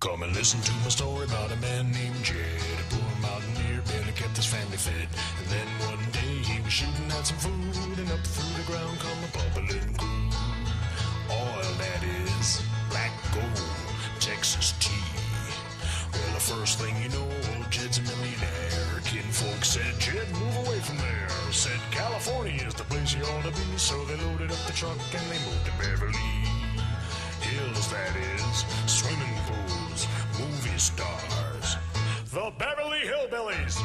Come and listen to my story about a man named Jed, a poor mountaineer, barely kept his family fed. And then one day he was shooting at some food, and up through the ground come a bubbling crude. Oil, that is, black gold, Texas tea. Well, the first thing you know, old Jed's a millionaire. Kinfolk said, Jed, move away from there. Said, California is the place you ought to be. So they loaded up the truck and they moved to Beverly Hills, that is, swimming pools, movie stars, the Beverly Hillbillies.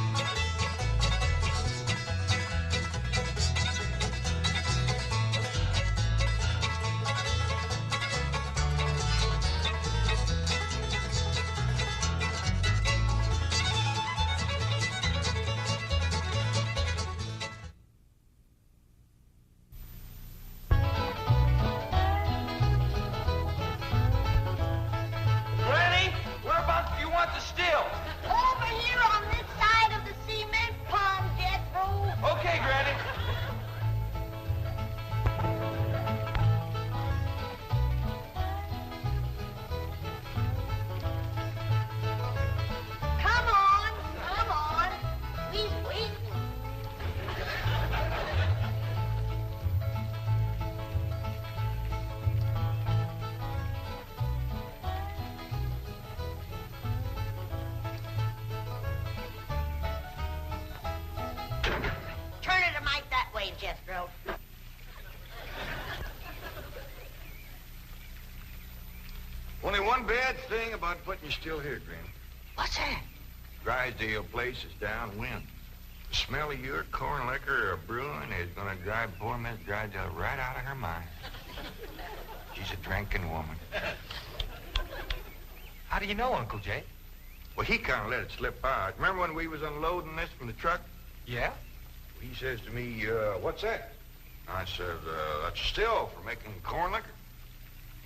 Jethro. Only one bad thing about putting you still here, Granny. What's that? Drysdale place is downwind. The smell of your corn liquor or brewing is going to drive poor Miss Drysdale right out of her mind. She's a drinking woman. How do you know, Uncle Jay? Well, he kind of let it slip by. Remember when we was unloading this from the truck? Yeah? He says to me, what's that? I said, that's a still for making corn liquor.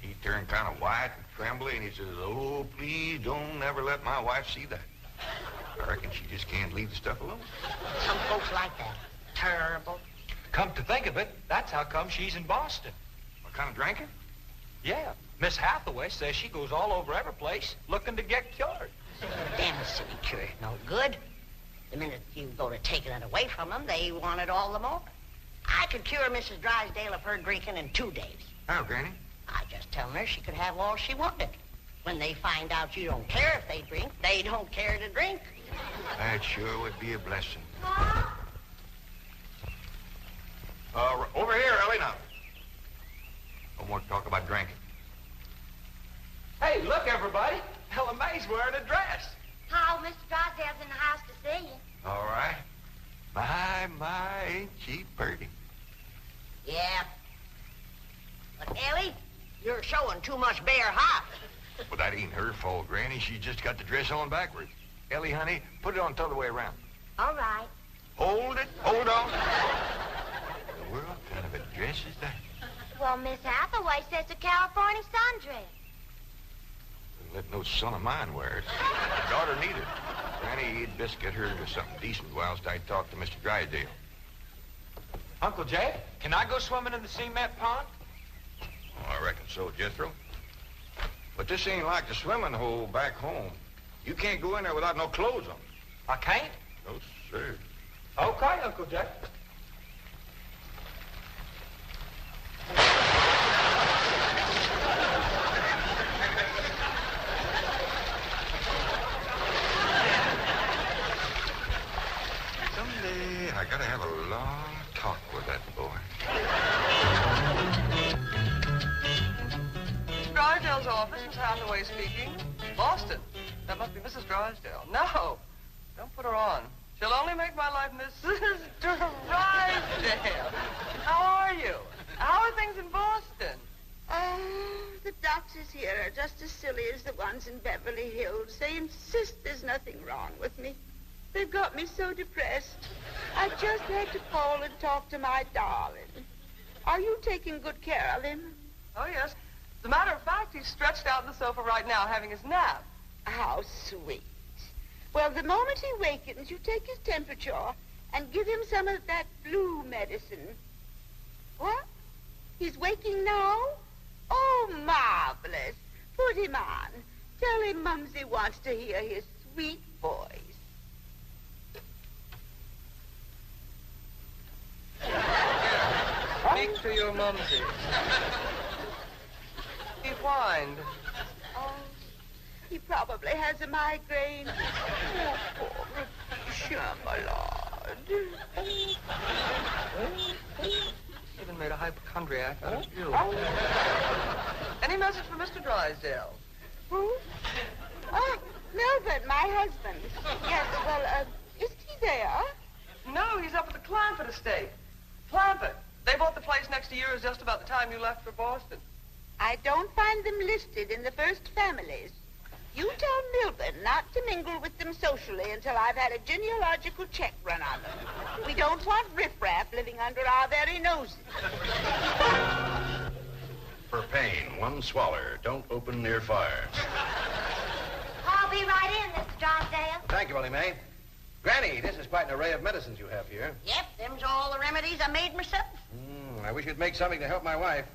He turned kind of white and trembly, and he says, oh, please don't ever let my wife see that. I reckon she just can't leave the stuff alone. Some folks like that. Terrible. Come to think of it, that's how come she's in Boston. What kind of drinker? Yeah. Miss Hathaway says she goes all over every place looking to get cured. Damn the city cure, no good. The minute you go to taking it away from them, they want it all the more. I could cure Mrs. Drysdale of her drinking in 2 days. How, Granny? I just tell her she could have all she wanted. When they find out you don't care if they drink, they don't care to drink. That sure would be a blessing. Over here, Ellie, now. No more talk about drinking. Hey, look, everybody. Ella Mae's wearing a dress. How, Mr. Drysdale's in the house to see you. All right. My, ain't she pretty? Yeah. But, Ellie, you're showing too much bare hop. Well, that ain't her fault, Granny. She just got the dress on backwards. Ellie, honey, put it on the other way around. All right. Hold it. Hold on. The world kind of a dress is that? Well, Miss Hathaway says a California sundress. Let no son of mine wear it. Daughter neither. Granny, you'd best get her into something decent whilst I talk to Mr. Drysdale. Uncle Jay, can I go swimming in the cement pond? Oh, I reckon so, Jethro. But this ain't like the swimming hole back home. You can't go in there without no clothes on. I can't? No, sir. Okay, Uncle Jay. Someday I gotta have a long talk with that boy. Drysdale's office, Miss Hathaway speaking. Boston. That must be Mrs. Drysdale. No, don't put her on. She'll only make my life Mrs. Drysdale. How are you? How are things in Boston? The doctors here are just as silly as the ones in Beverly Hills. They insist there's nothing wrong with me. They've got me so depressed. I just had to call and talk to my darling. Are you taking good care of him? Oh, yes. As a matter of fact, he's stretched out on the sofa right now having his nap. How sweet. Well, the moment he wakens, you take his temperature and give him some of that flu medicine. What? He's waking now? Oh, marvelous. Put him on. Tell him Mumsy wants to hear his sweet voice. Speak to your mumsy. He whined. Oh, he probably has a migraine. Oh, poor Patricia, my lord. Even made a hypochondriac out of you. Any message for Mr. Drysdale? Who? Oh, Melvin, my husband. Yes, well, isn't he there? No, he's up at the Clampett estate. Clampett. They bought the place next to yours just about the time you left for Boston. I don't find them listed in the first families. You tell Milburn not to mingle with them socially until I've had a genealogical check run on them. We don't want riffraff living under our very noses. For pain, one swaller. Don't open near fire. I'll be right in, Mr. Drysdale. Thank you, Willie Mae. Granny, this is quite an array of medicines you have here. Yep, them's all the remedies I made myself. I wish you'd make something to help my wife.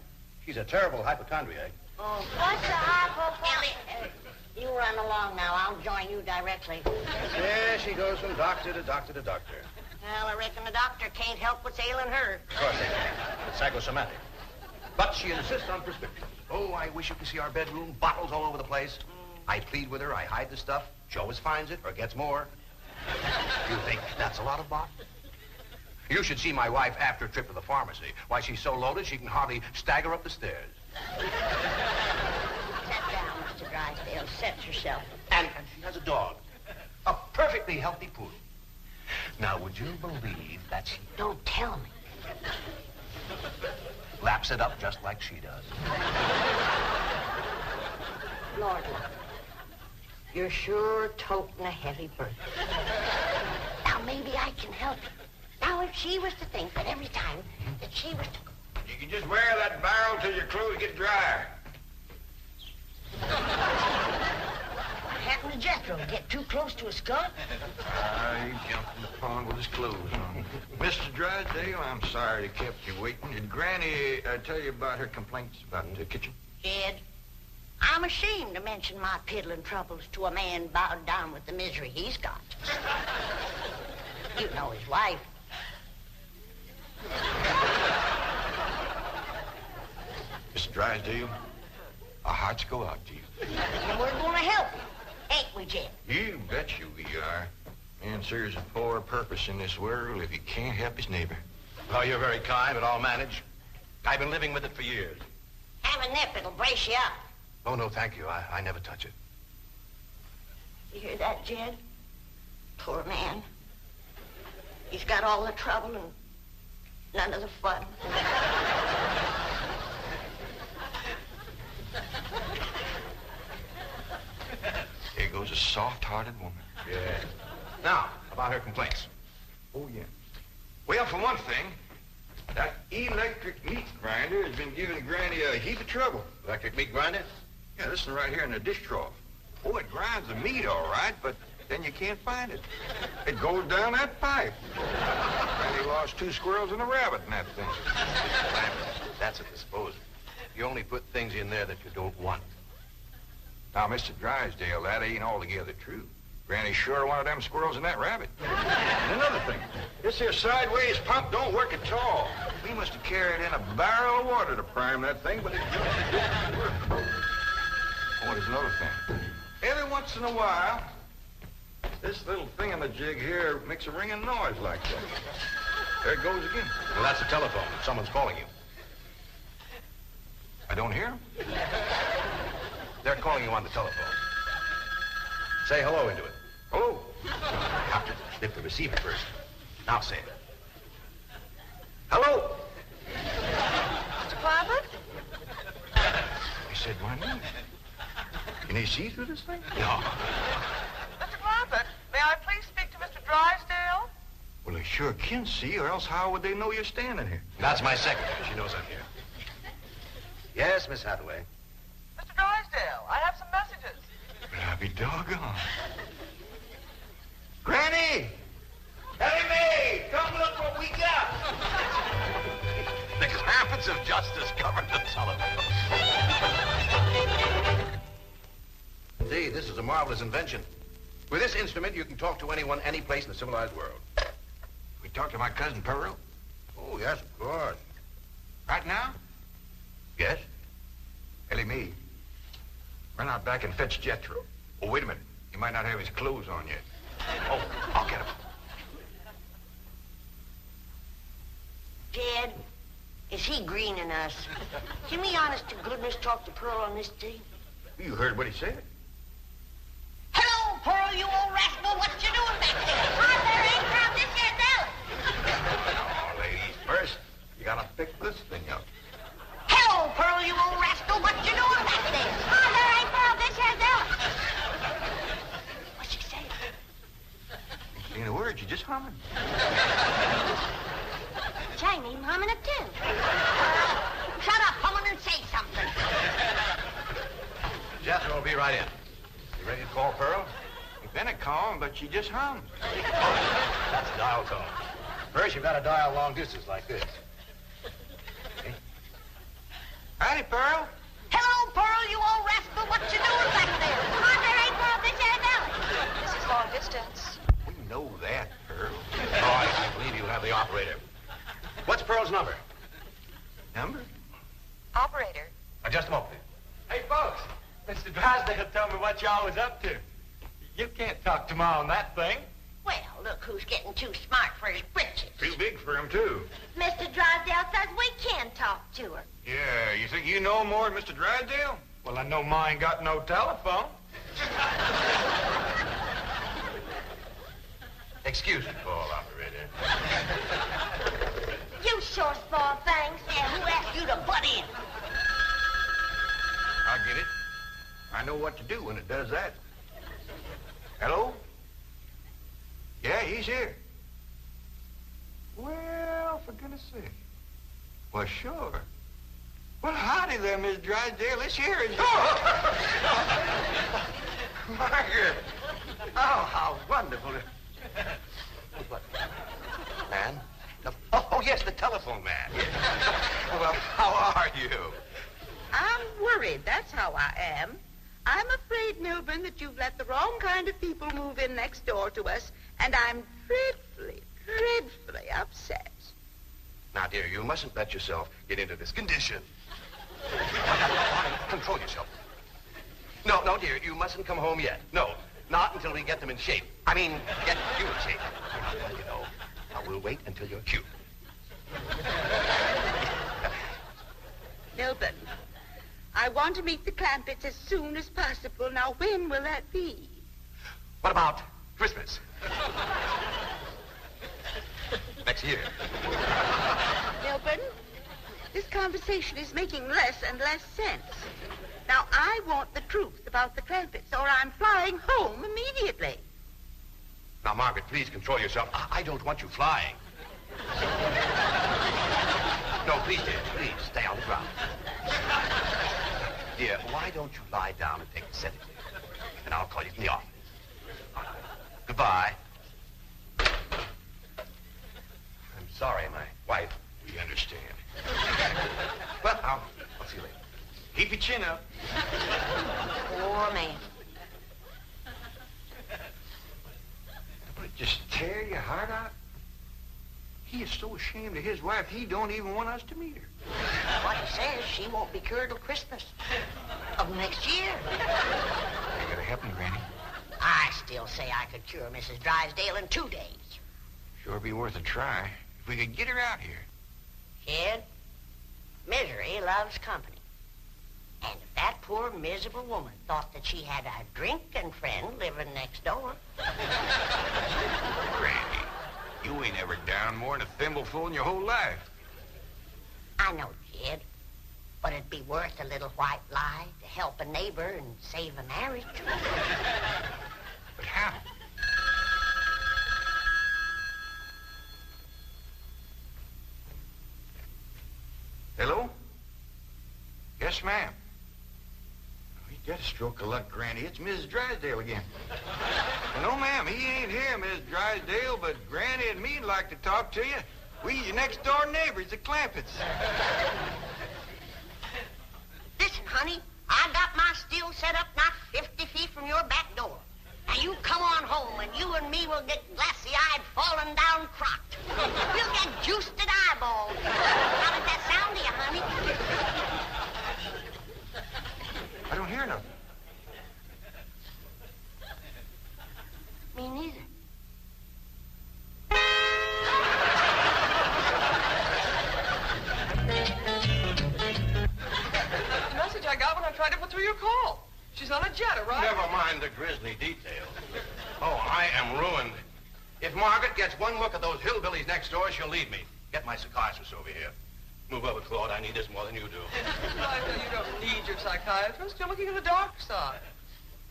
She's a terrible hypochondriac. Oh, What's the hypochondriac? Ellie, you run along now. I'll join you directly. Yeah, she goes from doctor to doctor to doctor. Well, I reckon the doctor can't help what's ailing her. Of course they can. It's psychosomatic. But she insists on prescriptions. Oh, I wish you could see our bedroom. Bottles all over the place. I plead with her. I hide the stuff. She always finds it or gets more. You think that's a lot of bottles? You should see my wife after a trip to the pharmacy. Why, she's so loaded she can hardly stagger up the stairs. Sit down, Mr. Drysdale. Set yourself. And she has a dog. A perfectly healthy poodle. Now, would you believe that she Don't tell me. laps it up just like she does? Lord, look. You're sure toting a heavy burden. Now, maybe I can help you. Now, if she was to think that every time that she was to... You can just wear that barrel till your clothes get dry. What happened to Jethro? Get too close to a skunk? He jumped in the pond with his clothes on. Mr. Drysdale, I'm sorry to kept you waiting. Did Granny tell you about her complaints about the kitchen? Jed, I'm ashamed to mention my piddling troubles to a man bowed down with the misery he's got. You know his wife. Mr. Drysdale, our hearts go out to you. And we're going to help you, ain't we, Jed? You bet you we are. Man serves a poor purpose in this world if he can't help his neighbor. Oh, you're very kind, but I'll manage. I've been living with it for years. Have a nip, it'll brace you up. Oh, no, thank you. I never touch it. You hear that, Jed? Poor man. He's got all the trouble and none of the fun. Here goes a soft-hearted woman. Yeah. Now, about her complaints. Oh, yeah. Well, for one thing, that electric meat grinder has been giving Granny a heap of trouble. Electric meat grinder? Yeah, this one right here in the dish trough. Oh, it grinds the meat all right, but then you can't find it. It goes down that pipe. Granny lost 2 squirrels and a rabbit in that thing. That's a disposal. You only put things in there that you don't want. Now, Mr. Drysdale, that ain't altogether true. Granny sure wanted them squirrels and that rabbit. And another thing, this here sideways pump don't work at all. We must have carried in a barrel of water to prime that thing, but it just didn't work. Oh, there's another thing. Every once in a while, this little thingamajig here makes a ringing noise like that. There it goes again. Well, that's the telephone. Someone's calling you. I don't hear him. They're calling you on the telephone. Say hello into it. Hello. You have to snip the receiver first. Now say it. Hello. Mr. Clampett? He said my name. Can he see through this thing? No. Mr. Clampett, may I please speak to Mr. Drysdale? Well, they sure can see, or else how would they know you're standing here? That's my secretary. She knows I'm here. Yes, Miss Hathaway. Mr. Drysdale, I have some messages. But I'll be doggone. Granny! Ellie Mae! Come look what we got! The Clampetts have just discovered the telephone. Indeed, agree. This is a marvelous invention. With this instrument, you can talk to anyone, any place in the civilized world. We talk to my cousin Pearl? Oh, yes, of course. Right now? Yes? Ellie me. Run out back and fetch Jethro. Oh, wait a minute. He might not have his clothes on yet. Oh, I'll get him. Jed, is he greening us? Can we honest to goodness talk to Pearl on this thing? You heard what he said. Hello, Pearl, you old rascal. What you doing back there? Hi, there ain't proud this here Dallas. Now, ladies, first, you gotta pick this thing up. Hello, Pearl, you old rascal. What you doing back there? Hi, there ain't proud this here Dallas. What's she saying? Ain't saying a word, you're just humming. She ain't even humming a tune. Shut up, humming, and say something. Jethro will be right in. You ready to call Pearl? You've been a calm, but she just hums. That's a dial tone. First, you've got to dial long distance like this. Okay. Howdy, Pearl. Hello, Pearl, you old rascal. What you doing back there? Hi, there ain't proud this here Dallas. This is long distance. We know that, Pearl. Oh, I believe you have the operator. What's Pearl's number? Number? Operator. Just a moment. Hey, folks, Mr. Drysdale told me what y'all was up to. You can't talk to Ma on that thing. Well, look who's getting too smart for his britches. Too big for him, too. Mr. Drysdale says we can talk to her. Yeah, you think you know more than Mr. Drysdale? Well, I know Ma ain't got no telephone. Excuse me, call operator. You sure spoil things. And who asked you to butt in? I get it. I know what to do when it does that. Hello? Yeah, he's here. Well, for goodness sake. Well, sure. Well, howdy there, Miss Drysdale. Let's hear it. Margaret! Oh, how wonderful. What? Man? Oh, yes, the telephone man. Yes. Well, how are you? I'm worried, that's how I am. I'm afraid, Milburn, that you've let the wrong kind of people move in next door to us, and I'm dreadfully upset. Now, dear, you mustn't let yourself get into this condition. Control yourself. No, dear, you mustn't come home yet. No, not until we get them in shape. I mean, get you in shape. You know, I will wait until you're cute. Milburn, I want to meet the Clampetts as soon as possible. Now, when will that be? What about Christmas? Next year. Milburn, this conversation is making less and less sense. Now, I want the truth about the Clampetts, or I'm flying home immediately. Now, Margaret, please control yourself. I don't want you flying. No, please, dear, please, stay on the ground. Dear, why don't you lie down and take a sedative? And I'll call you from the office. Goodbye. I'm sorry, my wife. We understand. Well, I'll see you later. Keep your chin up. Poor man. Would it just tear your heart out? He is so ashamed of his wife, he don't even want us to meet her. What he says, she won't be cured till Christmas of next year. You gotta help me, Granny. I still say I could cure Mrs. Drysdale in 2 days. Sure be worth a try. If we could get her out here. Kid, misery loves company. And if that poor, miserable woman thought that she had a drinking friend living next door... Granny, you ain't ever down more than a thimbleful in your whole life. I know, kid. But it'd be worth a little white lie to help a neighbor and save a marriage. But how? Hello? Yes, ma'am. You got a stroke of luck, Granny. It's Mrs. Drysdale again. No, ma'am, he ain't here, Miss Drysdale, but Granny and me'd like to talk to you. We your next-door neighbors, the Clampetts. Listen, honey, I got my still set up not 50 feet from your hear nothing. Me neither. The message I got when I tried to put through your call. She's on a jet, right? Never mind the grisly details. Oh, I am ruined. If Margaret gets one look at those hillbillies next door, she'll leave me. Get my psychiatrist over here. Move over, Claude. I need this more than you do. Drysdale, you don't need your psychiatrist. You're looking at the dark side.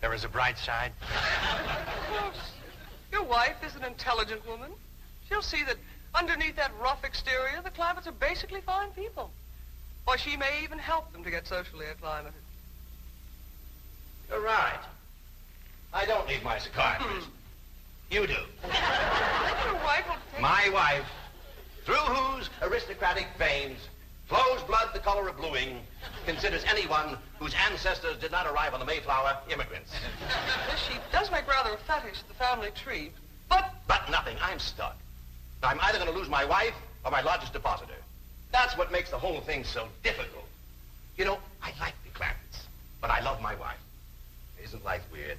There is a bright side. Of course. Your wife is an intelligent woman. She'll see that underneath that rough exterior, the Clampetts are basically fine people. Or she may even help them to get socially acclimated. You're right. I don't need my psychiatrist. You do. Your wife will take... My wife, through whose aristocratic veins flows blood the color of bluing, considers anyone whose ancestors did not arrive on the Mayflower immigrants. She does make rather a fetish of the family tree, but... But nothing. I'm stuck. I'm either going to lose my wife or my largest depositor. That's what makes the whole thing so difficult. You know, I like the Clampetts, but I love my wife. Isn't life weird?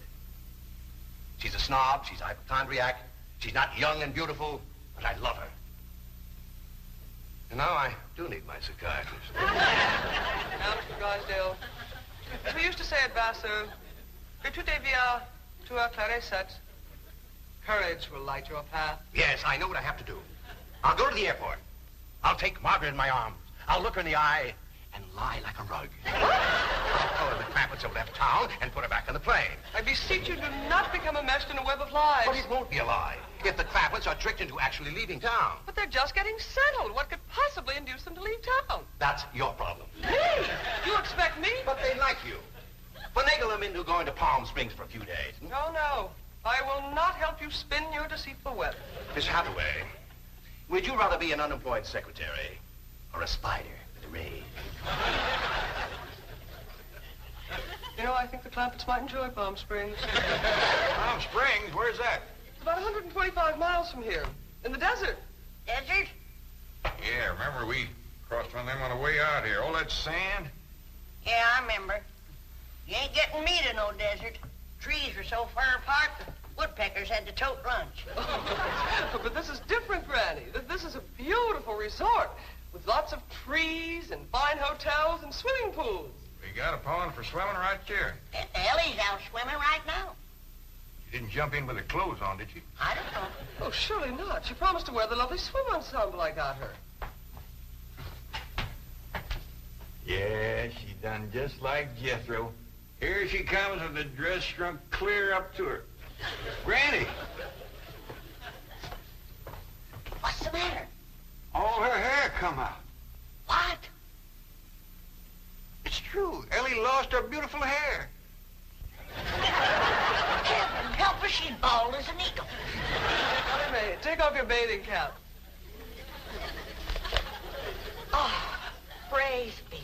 She's a snob, she's a hypochondriac, she's not young and beautiful, but I love her. And now I do need my psychiatrist. Now, Mr. Drysdale, as we used to say at Vassar, que tout devient tout éclaircit. Courage will light your path. Yes, I know what I have to do. I'll go to the airport. I'll take Margaret in my arms. I'll look her in the eye and lie like a rug. I'll tell her the Clampetts have left town and put her back on the plane. I beseech you, do not become enmeshed in a web of lies. But it won't be a lie if the Clampetts are tricked into actually leaving town. But they're just getting settled. What could possibly induce them to leave town? That's your problem. Me? You expect me? But they like you. Finagle them into going to Palm Springs for a few days. No, no. I will not help you spin your deceitful web. Miss Hathaway, would you rather be an unemployed secretary or a spider with a ray? You know, I think the Clampetts might enjoy Palm Springs. Palm Springs? Where's that? It's about 125 miles from here, in the desert. Desert? Yeah, remember we crossed on them on the way out here. All that sand? Yeah, I remember. You ain't getting me to no desert. Trees were so far apart, the woodpeckers had to tote lunch. But this is different, Granny. This is a beautiful resort with lots of trees and fine hotels and swimming pools. We got a pond for swimming right there. Ellie's out swimming right now. You didn't jump in with her clothes on, did you? I don't know. Oh, surely not. She promised to wear the lovely swim ensemble I got her. Yeah, she done just like Jethro. Here she comes with the dress shrunk clear up to her. Granny! What's the matter? All her hair come out. What? It's true. Ellie lost her beautiful hair. Heaven help her, she's bald as an eagle. Wait a minute. Take off your bathing cap. Oh, praise be.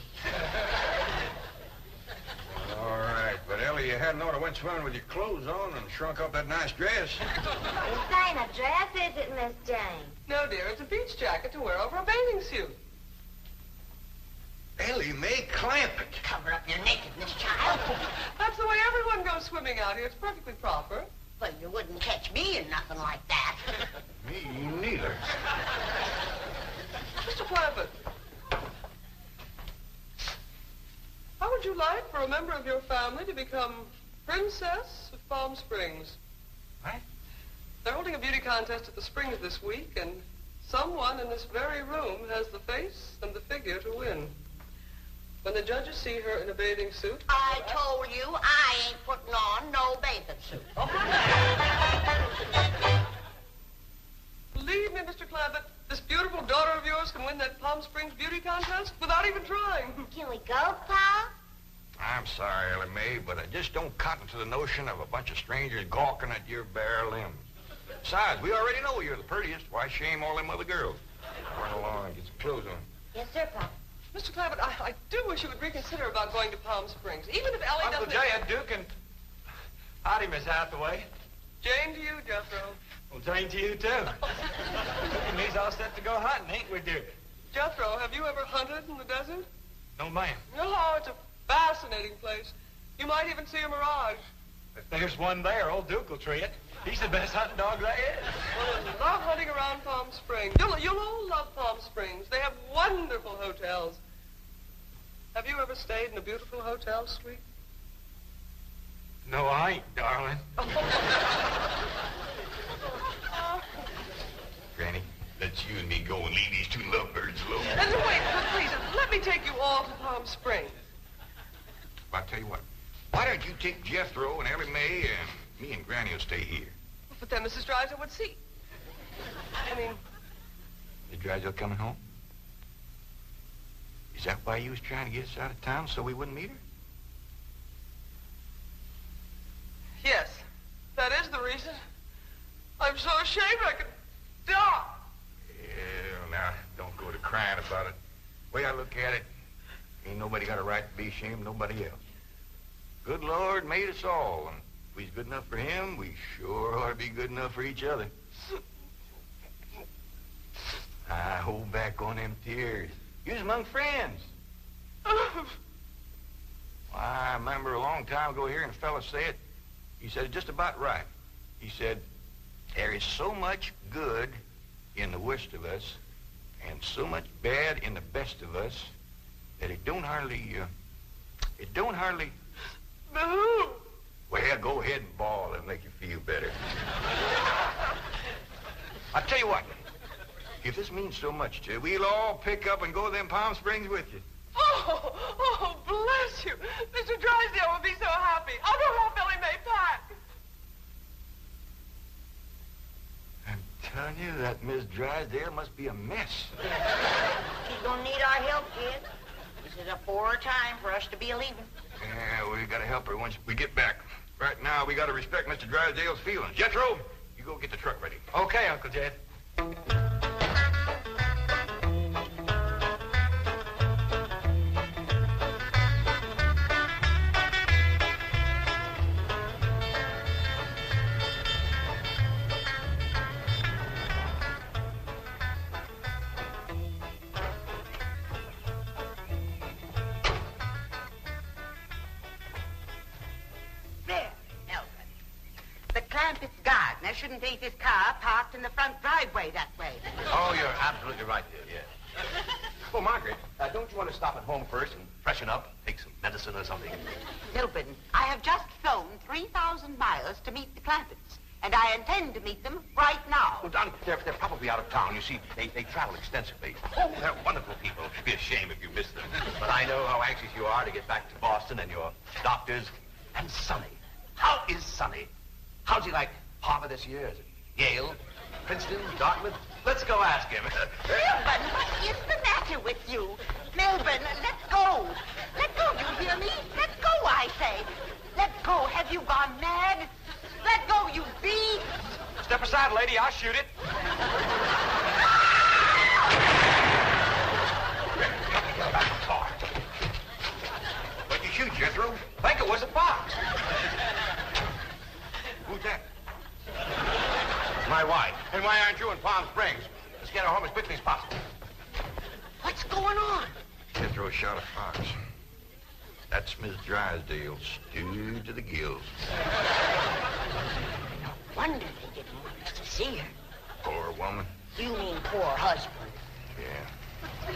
All right, but Ellie, you hadn't ought to went swimming with your clothes on and shrunk up that nice dress. This ain't a dress, is it, Miss Jane? No, dear, it's a beach jacket to wear over a bathing suit. Ellie Mae Clampett. Cover up your nakedness, child. That's the way everyone goes swimming out here. It's perfectly proper. Well, you wouldn't catch me in nothing like that. Me neither. Mr. Clampett, how would you like for a member of your family to become Princess of Palm Springs? What? They're holding a beauty contest at the Springs this week, and someone in this very room has the face and the figure to win. When the judges see her in a bathing suit... I told you I ain't putting on no bathing suit. Believe me, Mr. Clampett, this beautiful daughter of yours can win that Palm Springs beauty contest without even trying. Can we go, Pa? I'm sorry, Ellie Mae, but I just don't cotton to the notion of a bunch of strangers gawking at your bare limbs. Besides, we already know you're the prettiest. Why shame all them other girls? Run along and get some clothes on. Yes, sir, Pa. Mr. Clampett, I do wish you would reconsider about going to Palm Springs, even if Ellie Uncle doesn't... Jay, Duke, and... Howdy, Miss Hathaway. Jane to you, Jethro. Well, Jane to you, too. And he's all set to go hunting, ain't we, Duke? Jethro, have you ever hunted in the desert? No, ma'am. No, it's a fascinating place. You might even see a mirage. If there's one there, old Duke will tree it. He's the best hunting dog there is. Well, I love hunting around Palm Springs. You'll all love Palm Springs. They have wonderful hotels. Have you ever stayed in a beautiful hotel suite? No, I ain't, darling. Granny, let's you and me go and leave these two lovebirds alone. And wait, please, let me take you all to Palm Springs. I'll tell you what. Why don't you take Jethro and Ellie Mae and me and Granny will stay here? But then Mrs. Drysdale would see. I mean... Is Drysdale coming home? Is that why you was trying to get us out of town so we wouldn't meet her? Yes, that is the reason. I'm so ashamed I could die. Yeah, now, don't go to crying about it. The way I look at it, ain't nobody got a right to be ashamed of nobody else. Good Lord made us all, and if we's good enough for him, we sure ought to be good enough for each other. I hold back on them tears. You's among friends. Well, I remember a long time ago hearing a fella say it. He said it just about right. He said, there is so much good in the worst of us and so much bad in the best of us that it don't hardly... Boo! Well, go ahead and bawl and make you feel better. I'll tell you what. If this means so much to you, we'll all pick up and go to them Palm Springs with you. Oh, bless you. Mr. Drysdale will be so happy. I'll go help Ellie Mae pack. I'm telling you, that Miss Drysdale must be a mess. She's gonna need our help, kid. This is a poor time for us to be leaving. Yeah, we gotta help her once we get back. Right now, we gotta respect Mr. Drysdale's feelings. Jethro, you go get the truck ready. Okay, Uncle Jed. There, Melvin. The Clampetts gardener shouldn't leave his car parked in the front driveway that way. Oh, you're absolutely right, dear, yes. Well, Margaret, don't you want to stop at home first and freshen up, take some medicine or something? Milburn, I have just flown 3,000 miles to meet the Clampetts, and I intend to meet them right now. Well, Don, they're probably out of town. You see, they travel extensively. Oh, they're wonderful people. It'd be a shame if you missed them. But I know how anxious you are to get back to Boston and your doctors. And Sonny. How is Sonny? How's he like Harvard this year? Is it Yale? Princeton? Dartmouth? Let's go ask him. Milburn, what is the matter with you? Milburn, let go. Let go, you hear me? Let go, I say. Let go. Have you gone mad? Let go, you beast. Step aside, lady. I'll shoot it. Get back in the car. What'd you shoot, Jethro? I think it was a fox. Who's that? My wife. And why aren't you in Palm Springs? Let's get her home as quickly as possible. What's going on? Jethro shot a fox. That's Miss Drysdale, stewed to the gills. No wonder they didn't want us to see her. Poor woman. You mean poor husband. Yeah.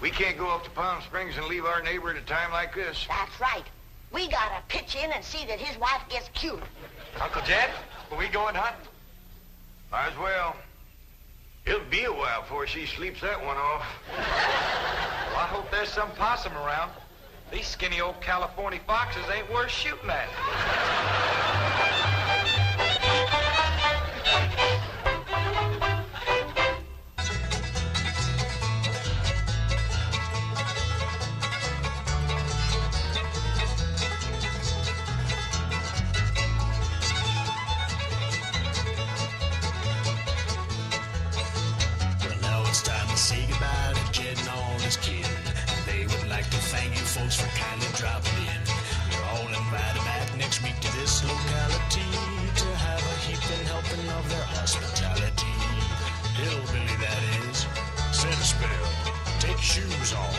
We can't go up to Palm Springs and leave our neighbor at a time like this. That's right. We gotta pitch in and see that his wife gets cured. Uncle Jed, are we going hunting? Might as well. It'll be a while before she sleeps that one off. Well, I hope there's some possum around. These skinny old California foxes ain't worth shooting at. Well, now it's time to say goodbye to Jed and all his kin. They would like to thank you folks for kindly dropping in. You're all invited back next week to this locality to have a heaping helping of their hospitality. Hillbilly, that is. Set a spell. Take shoes off.